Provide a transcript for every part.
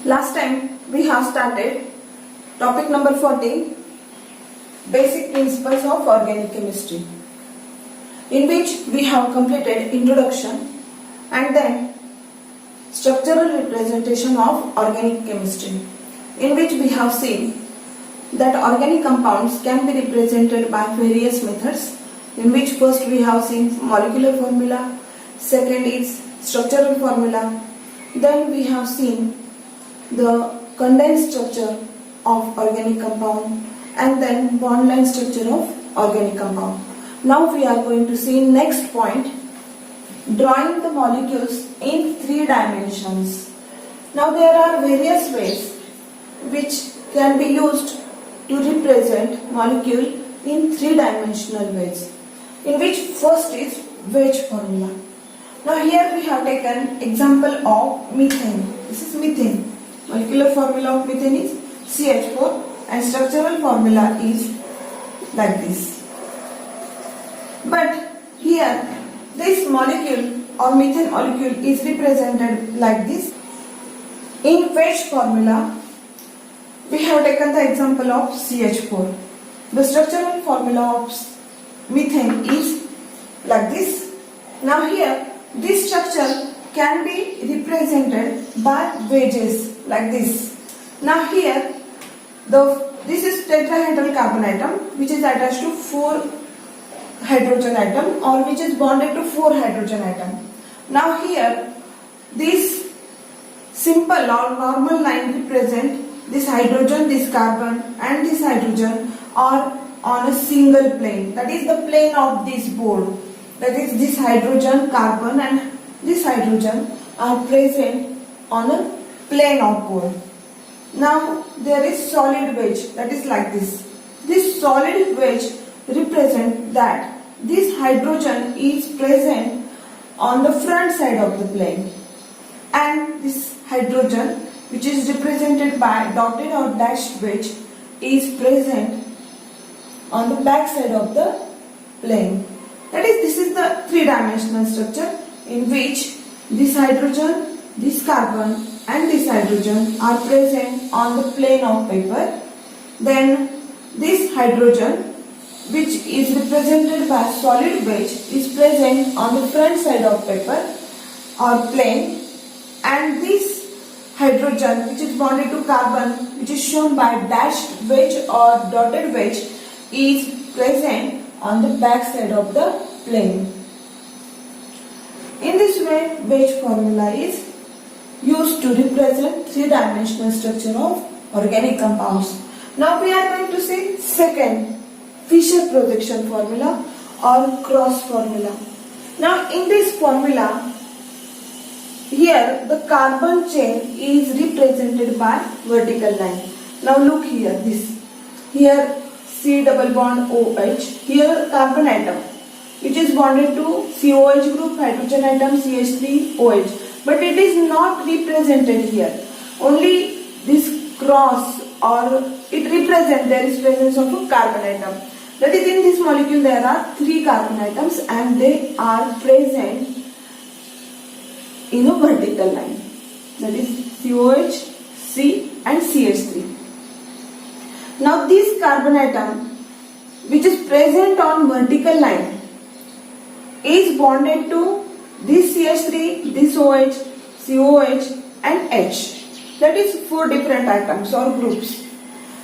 Last time we have started topic number 14, basic principles of organic chemistry, in which we have completed introduction and then structural representation of organic chemistry, in which we have seen that organic compounds can be represented by various methods, in which first we have seen molecular formula, second is structural formula, then we have seen the condensed structure of organic compound and then bond line structure of organic compound. Now we are going to see next point, drawing the molecules in 3 dimensions. Now there are various ways which can be used to represent molecule in 3-dimensional ways, in which first is wedge formula. Now here we have taken example of methane. This is methane. Molecular formula of methane is CH4 and structural formula is like this. But here this molecule or methane molecule is represented like this. In wedge formula we have taken the example of CH4. The structural formula of methane is like this. Now here this structure can be represented by wedges like this. Now here this is tetrahedral carbon atom which is attached to 4 hydrogen atom or which is bonded to 4 hydrogen atom. Now here this simple or normal line represent this hydrogen, this carbon and this hydrogen are on a single plane, that is the plane of this board. That is, this hydrogen, carbon and this hydrogen are present on a plane of board. Now there is solid wedge, that is like this. This solid wedge represents that this hydrogen is present on the front side of the plane and this hydrogen, which is represented by dotted or dashed wedge, is present on the back side of the plane. That is, this is the 3-dimensional structure in which this hydrogen, this carbon and this hydrogen are present on the plane of paper. Then this hydrogen, which is represented by solid wedge, is present on the front side of paper or plane, and this hydrogen, which is bonded to carbon, which is shown by dashed wedge or dotted wedge, is present on the back side of the plane. In this way, wedge formula is used to represent 3-dimensional structure of organic compounds. Now we are going to see second, Fischer projection formula or cross formula. Now in this formula, here the carbon chain is represented by vertical line. Now look here, here C double bond OH, here carbon atom which is bonded to COH group, hydrogen atom CH3OH, but it is not represented here. Only this cross or it represents there is presence of a carbon atom. That is, in this molecule there are 3 carbon atoms and they are present in a vertical line, that is COH, C and CH3. Now this carbon atom which is present on vertical line is bonded to this CH3, this OH, COH and H. That is 4 different atoms or groups.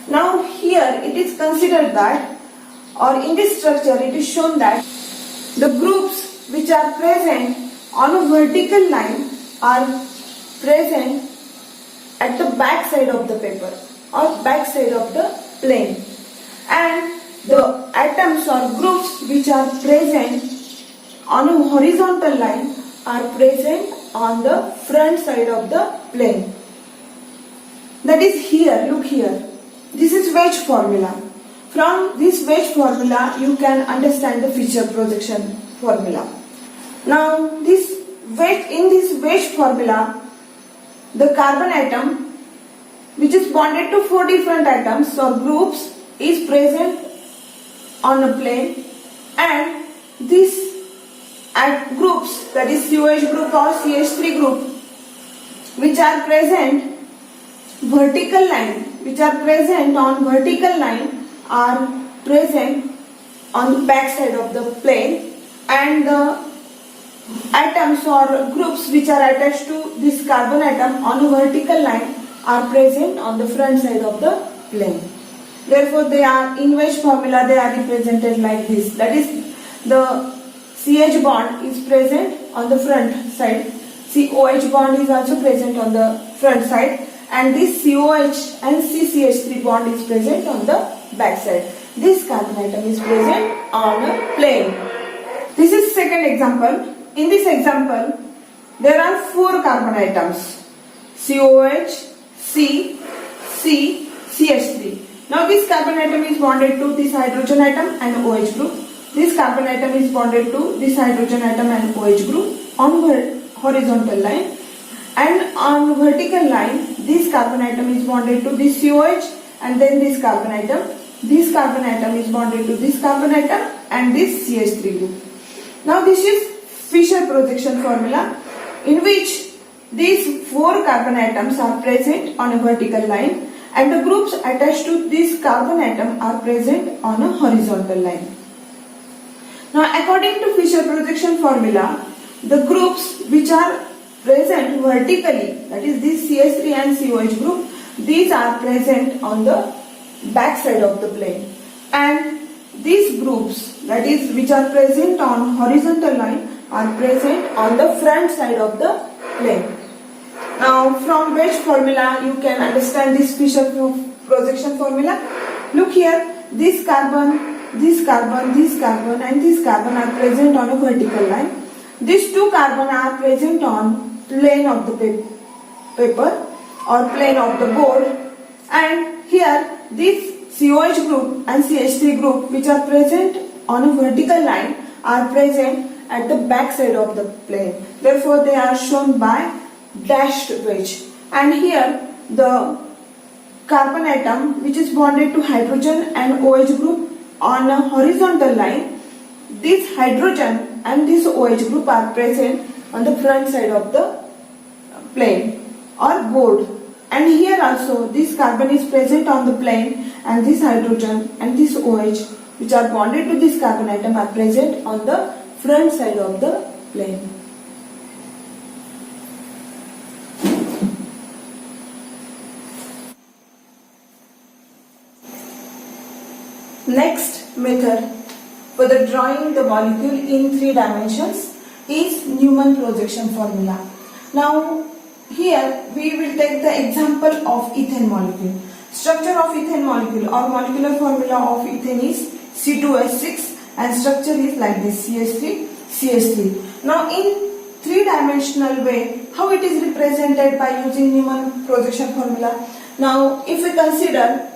Now here it is considered that, or in this structure it is shown that the groups which are present on a vertical line are present at the back side of the paper or back side of the plane, and the atoms or groups which are present on a horizontal line are present on the front side of the plane. That is, here, look here, this is wedge formula. From this wedge formula you can understand the Fischer projection formula. Now in this wedge formula, the carbon atom which is bonded to 4 different atoms or groups is present on a plane, and these groups, that is COH group or CH3 group, which are present vertical line which are present on vertical line are present on the back side of the plane, and the atoms or groups which are attached to this carbon atom on a vertical line are present on the front side of the plane. Therefore, they are in which formula they are represented like this. That is, the CH bond is present on the front side, COH bond is also present on the front side, and this COH and CCH3 bond is present on the back side. This carbon atom is present on a plane. This is second example. In this example, there are 4 carbon atoms: COH, C, CH3. Now this carbon atom is bonded to this hydrogen atom and OH group. This carbon atom is bonded to this hydrogen atom and OH group on horizontal line, and on vertical line this carbon atom is bonded to this COH and then this carbon atom. This carbon atom is bonded to this carbon atom and this CH3 group. Now this is Fischer projection formula, in which these 4 carbon atoms are present on a vertical line and the groups attached to this carbon atom are present on a horizontal line. Now according to Fischer projection formula, the groups which are present vertically, that is this CH3 and COH group, these are present on the back side of the plane, and these groups, that is which are present on horizontal line, are present on the front side of the plane. Now from which formula you can understand this Fischer projection formula? Look here, this carbon, this carbon, this carbon and this carbon are present on a vertical line. These 2 carbon are present on plane of the paper or plane of the board, and here this COH group and CH3 group which are present on a vertical line are present at the back side of the plane. Therefore, they are shown by dashed wedge. And here the carbon atom which is bonded to hydrogen and OH group on a horizontal line, this hydrogen and this OH group are present on the front side of the plane or board. And here also this carbon is present on the plane, and this hydrogen and this OH which are bonded to this carbon atom are present on the front side of the plane. Next method for the drawing the molecule in 3 dimensions is Newman projection formula. Now here we will take the example of ethane molecule. Structure of ethane molecule or molecular formula of ethane is C2H6 and structure is like this: CH3, CH3. Now in 3-dimensional way, how it is represented by using Newman projection formula? Now if we consider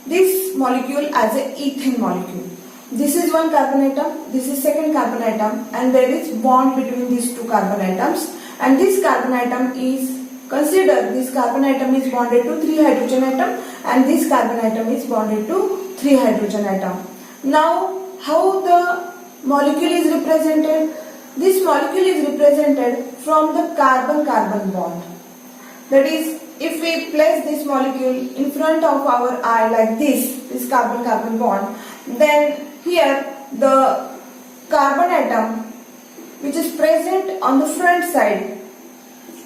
this molecule as a ethane molecule, this is one carbon atom, this is second carbon atom, and there is bond between these 2 carbon atoms, and this carbon atom is, consider this carbon atom is bonded to 3 hydrogen atom and this carbon atom is bonded to 3 hydrogen atom. Now how the molecule is represented? This molecule is represented from the carbon-carbon bond. That is, if we place this molecule in front of our eye like this carbon-carbon bond, then here the carbon atom which is present on the front side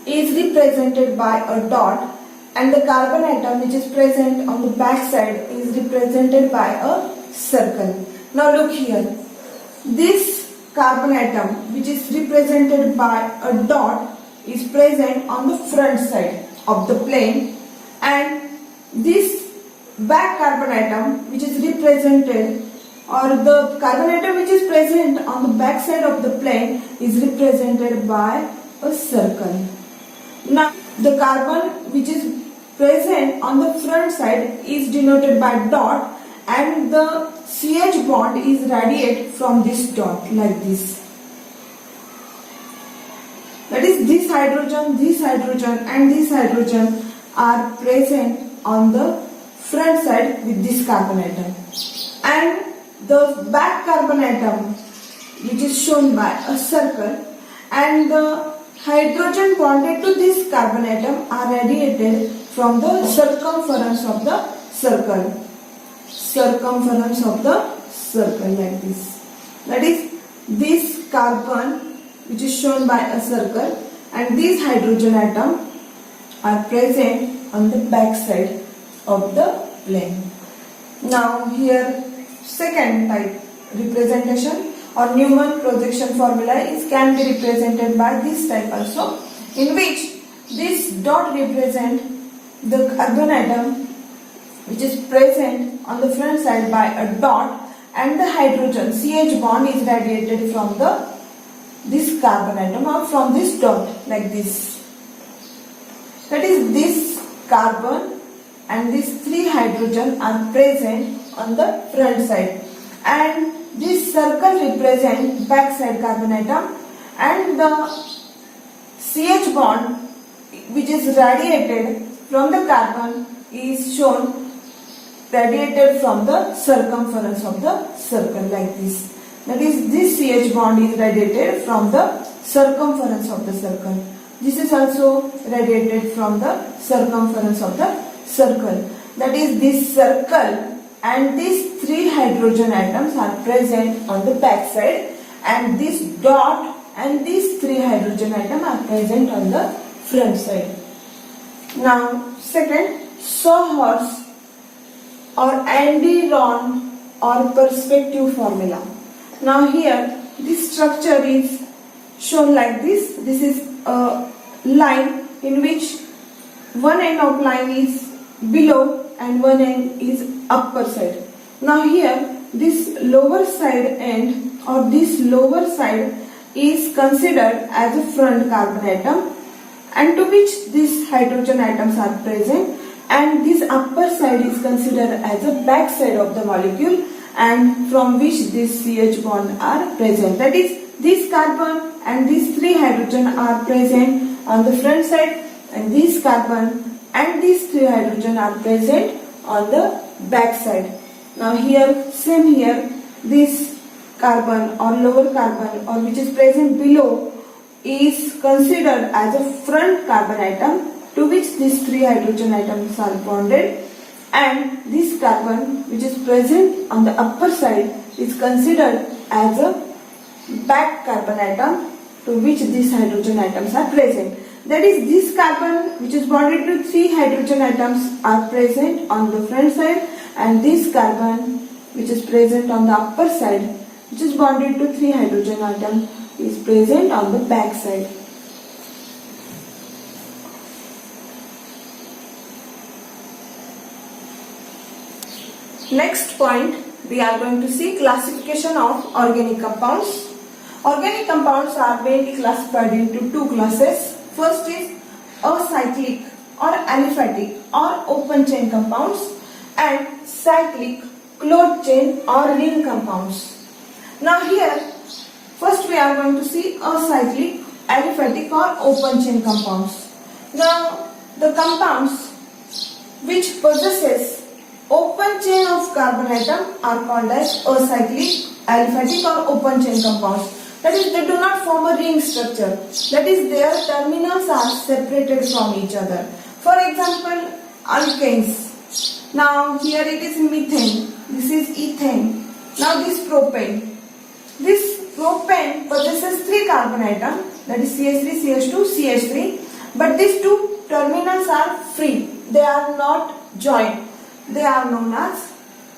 is represented by a dot, and the carbon atom which is present on the back side is represented by a circle. Now look here, this carbon atom which is represented by a dot is present on the front side of the plane, and this back carbon atom which is represented, or the carbon atom which is present on the back side of the plane is represented by a circle. Now the carbon which is present on the front side is denoted by dot, and the CH bond is radiate from this dot like this. That is, this hydrogen and this hydrogen are present on the front side with this carbon atom, and the back carbon atom which is shown by a circle, and the hydrogen bonded to this carbon atom are radiated from the circumference of the circle. Circumference of the circle like this. That is, this carbon which is shown by a circle and these hydrogen atom are present on the back side of the plane. Now here second type representation or Newman projection formula can be represented by this type also, in which this dot represent the carbon atom which is present on the front side by a dot, and the hydrogen CH bond is radiated from this carbon atom or from this dot like this. That is, this carbon and these three hydrogen are present on the front side, and this circle represent back side carbon atom, and the CH bond which is radiated from the carbon is shown radiated from the circumference of the circle like this. That is, this CH bond is radiated from the circumference of the circle. This is also radiated from the circumference of the circle. That is, this circle and these three hydrogen atoms are present on the back side, and this dot and these three hydrogen atoms are present on the front side. Now second, Sawhorse or Andy-Ron or perspective formula. Now here this structure is shown like this. This is a line in which one end of line is below and one end is upper side. Now here this lower side end or this lower side is considered as a front carbon atom, and to which these hydrogen atoms are present, and this upper side is considered as a back side of the molecule, and from which this CH bond are present. That is, this carbon and these three hydrogen are present on the front side, and this carbon and these three hydrogen are present on the back side. Now here, same here, this carbon or lower carbon or which is present below is considered as a front carbon atom, to which these three hydrogen atoms are bonded, and this carbon which is present on the upper side is considered as a back carbon atom, to which these hydrogen atoms are present. That is, this carbon which is bonded to three hydrogen atoms are present on the front side, and this carbon which is present on the upper side which is bonded to three hydrogen atoms is present on the back side. Next point, we are going to see classification of organic compounds. Organic compounds are mainly classified into two classes. First is acyclic or aliphatic or open chain compounds, and cyclic, closed chain or ring compounds. Now here, first we are going to see acyclic, aliphatic or open chain compounds. Now the compounds which possesses open chain of carbon atom are called as acyclic, aliphatic or open chain compounds. That is, they do not form a ring structure. That is, their terminals are separated from each other. For example, alkanes. Now here it is methane. This is ethane. Now this propane. This propane possesses three carbon atoms. That is CH3, CH2, CH3. But these two terminals are free. They are not joined. They are known as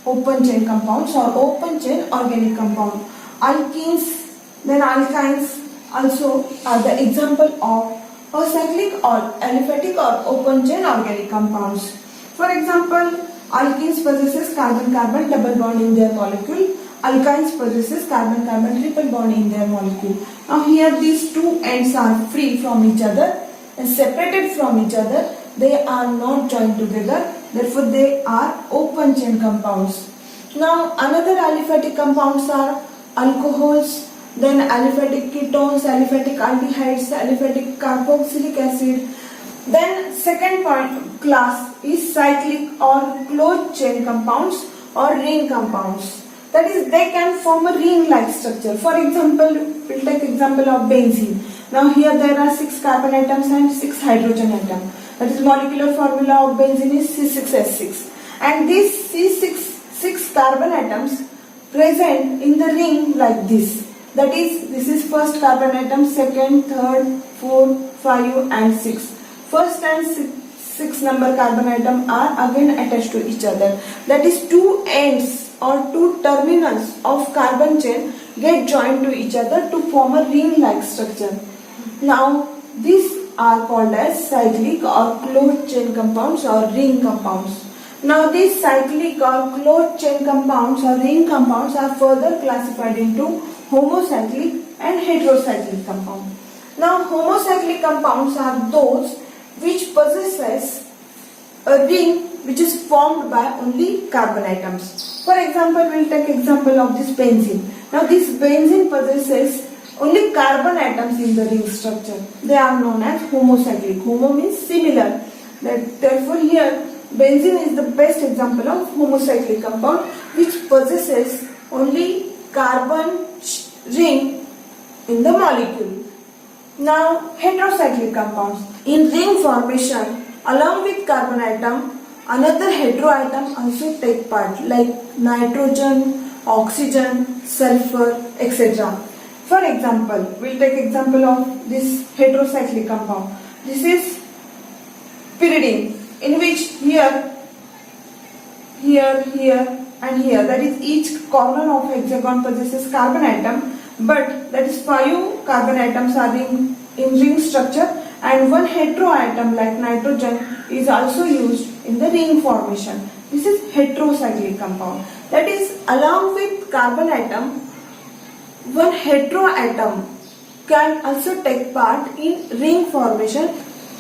open chain compounds or open chain organic compound. Alkenes, then alkynes also are the example of acyclic or aliphatic or open chain organic compounds. For example, alkenes possesses carbon-carbon double bond in their molecule. Alkynes possesses carbon-carbon triple bond in their molecule. Now here these two ends are free from each other and separated from each other. They are not joined together. Therefore, they are open chain compounds. Now, another aliphatic compounds are alcohols, then aliphatic ketones, aliphatic aldehydes, aliphatic carboxylic acid. Then, second class is cyclic or closed chain compounds or ring compounds. That is, they can form a ring-like structure. For example, we'll take example of benzene. Now, here there are 6 carbon atoms and 6 hydrogen atoms. That is molecular formula of benzene is C6H6. And these C6 carbon atoms present in the ring like this. That is, this is first carbon atom, second, third, fourth, 5 and 6. First and 6 number carbon atom are again attached to each other. That is, two ends or two terminals of carbon chain get joined to each other to form a ring-like structure. Now, these are called as cyclic or closed chain compounds or ring compounds. Now, these cyclic or closed chain compounds or ring compounds are further classified into homocyclic and heterocyclic compounds. Now, homocyclic compounds are those which possesses a ring which is formed by only carbon atoms. For example, we will take example of this benzene. Now, this benzene possesses only carbon atoms in the ring structure. They are known as homocyclic. Homo means similar. Therefore, here benzene is the best example of homocyclic compound which possesses only carbon ring in the molecule. Now, heterocyclic compounds. In ring formation, along with carbon atom, another heteroatom also take part like nitrogen, oxygen, sulfur, etc. For example, we will take example of this heterocyclic compound. This is pyridine, in which here and here, that is each corner of hexagon possesses carbon atom, but that is 5 carbon atoms are in ring structure and one heteroatom like nitrogen is also used in the ring formation. This is heterocyclic compound. That is, along with carbon atom, one heteroatom can also take part in ring formation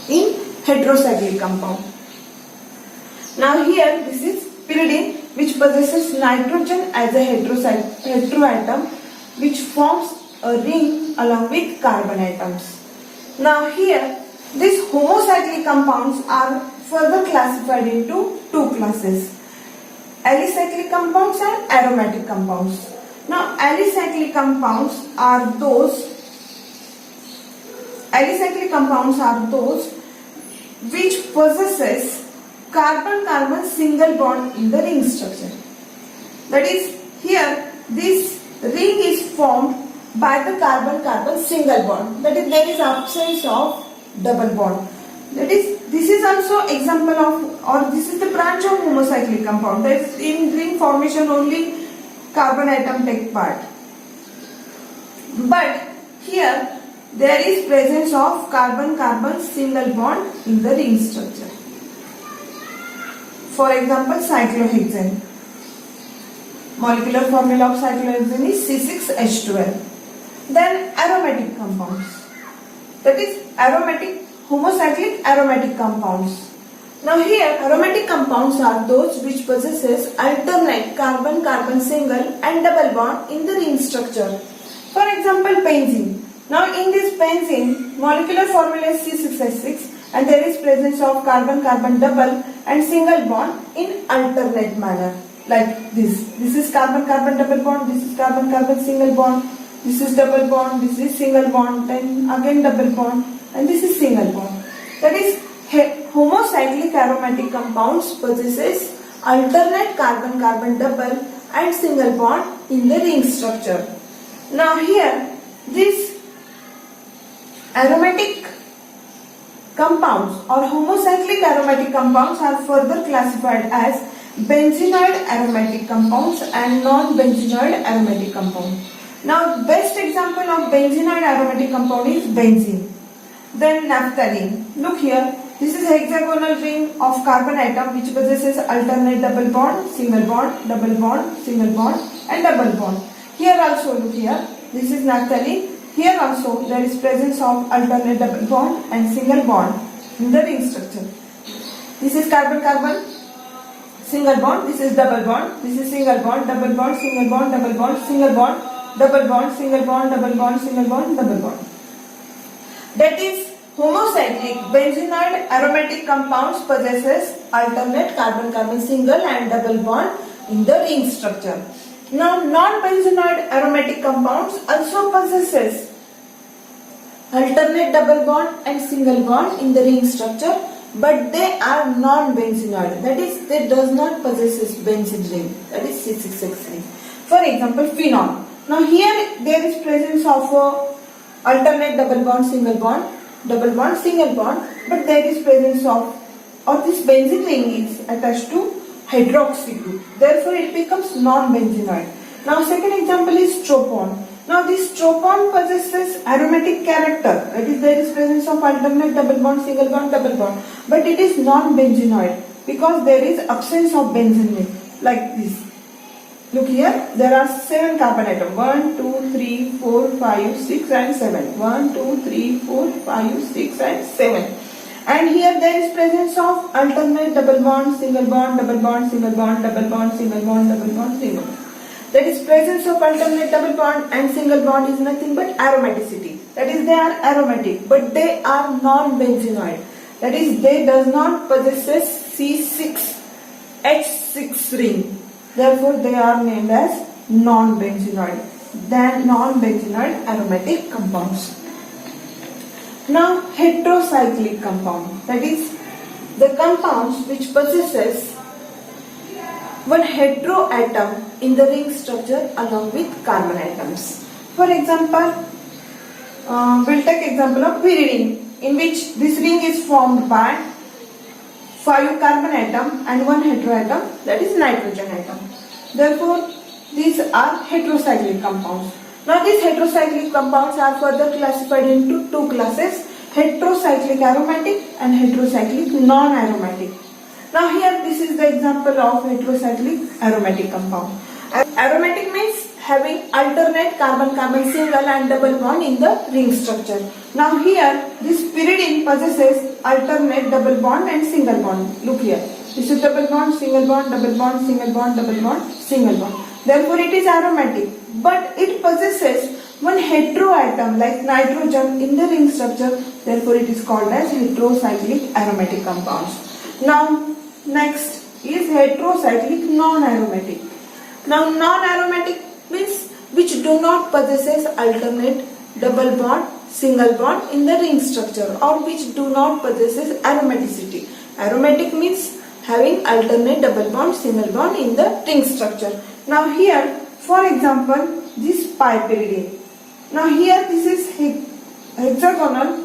in heterocyclic compound. Now here this is pyridine, which possesses nitrogen as a heteroatom which forms a ring along with carbon atoms. Now here these homocyclic compounds are further classified into two classes: alicyclic compounds and aromatic compounds. Now, alicyclic compounds are those which possesses carbon-carbon single bond in the ring structure. That is, here this ring is formed by the carbon-carbon single bond. That is, there is absence of double bond. That is, this is also example of, or this is the branch of homocyclic compound. That is, in ring formation only carbon atom take part. But here there is presence of carbon-carbon single bond in the ring structure. For example, cyclohexane. Molecular formula of cyclohexane is C6H12. Then aromatic compounds. That is homocyclic aromatic compounds. Now here aromatic compounds are those which possesses alternate carbon-carbon single and double bond in the ring structure. For example, benzene. Now in this benzene, molecular formula is C6H6 and there is presence of carbon-carbon double and single bond in alternate manner like this. This is carbon-carbon double bond, this is carbon-carbon single bond, this is double bond, this is single bond, then again double bond, and this is single bond. That is, homocyclic aromatic compounds possesses alternate carbon-carbon double and single bond in the ring structure. Now here, these aromatic compounds or homocyclic aromatic compounds are further classified as benzenoid aromatic compounds and non-benzenoid aromatic compounds. Now, best example of benzenoid aromatic compound is benzene. Then naphthalene. Look here, this is a hexagonal ring of carbon atom which possesses alternate double bond, single bond, double bond, single bond and double bond. Here also look here, this is naphthalene. Here also there is presence of alternate double bond and single bond in the ring structure. This is carbon-carbon, single bond, this is double bond, this is single bond, double bond, single bond, double bond, single bond, double bond, single bond, double bond, single bond, double bond. That is, homocyclic benzenoid aromatic compounds possesses alternate carbon-carbon single and double bond in the ring structure. Now, non-benzenoid aromatic compounds also possesses alternate double bond and single bond in the ring structure but they are non-benzenoid. That is, they does not possess benzene ring. That is C6H ring. For example, phenol. Now here there is presence of alternate double bond, single bond, double bond, single bond, but there is presence of, or this benzene ring is attached to hydroxy group. Therefore, it becomes non-benzenoid. Now, second example is stropon. Now, this stropon possesses aromatic character. That is, there is presence of alternate double bond, single bond, double bond, but it is non-benzenoid because there is absence of benzene ring, like this. Look here, there are 7 carbon atoms. 1, 2, 3, 4, 5, 6 and 7. 1, 2, 3, 4, 5, 6 and 7. And here there is presence of alternate double bond, single bond, double bond, single bond, double bond, single bond, double bond, single bond. That is, presence of alternate double bond and single bond is nothing but aromaticity. That is, they are aromatic, but they are non-benzenoid. That is, they does not possess C6H6 ring. Therefore, they are named as non-benzenoid. Then non-benzenoid aromatic compounds. Now, heterocyclic compound. That is, the compounds which possesses one heteroatom in the ring structure along with carbon atoms. For example, we'll take example of pyridine, in which this ring is formed by 5 carbon atom and 1 heteroatom, that is nitrogen atom. Therefore, these are heterocyclic compounds. Now, these heterocyclic compounds are further classified into 2 classes: heterocyclic aromatic and heterocyclic non-aromatic. Now, here this is the example of heterocyclic aromatic compound. Aromatic means having alternate carbon-carbon single and double bond in the ring structure. Now, here this pyridine possesses alternate double bond and single bond. Look here, this is double bond, single bond, double bond, single bond, double bond, single bond. Therefore, it is aromatic, but it possesses one heteroatom like nitrogen in the ring structure. Therefore, it is called as heterocyclic aromatic compounds. Now, next is heterocyclic non-aromatic. Now, non-aromatic means which do not possesses alternate double bond, single bond in the ring structure, or which do not possesses aromaticity. Aromatic means having alternate double bond, single bond in the ring structure. Now, here, for example, this pyridine. Now, here this is hexagonal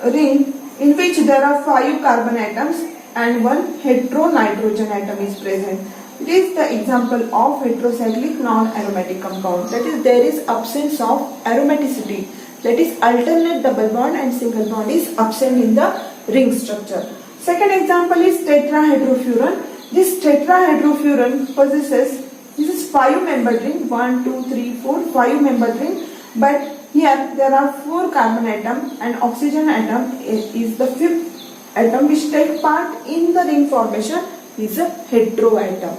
ring in which there are 5 carbon atoms and 1 heteronitrogen atom is present. It is the example of heterocyclic non-aromatic compound. That is, there is absence of aromaticity. That is, alternate double bond and single bond is absent in the ring structure. Second example is tetrahydrofuran. This tetrahydrofuran possesses, this is 5-membered ring, 1, 2, 3, 4, 5-membered ring, but here there are 4 carbon atom and oxygen atom is the 5th atom which take part in the ring formation, is a heteroatom.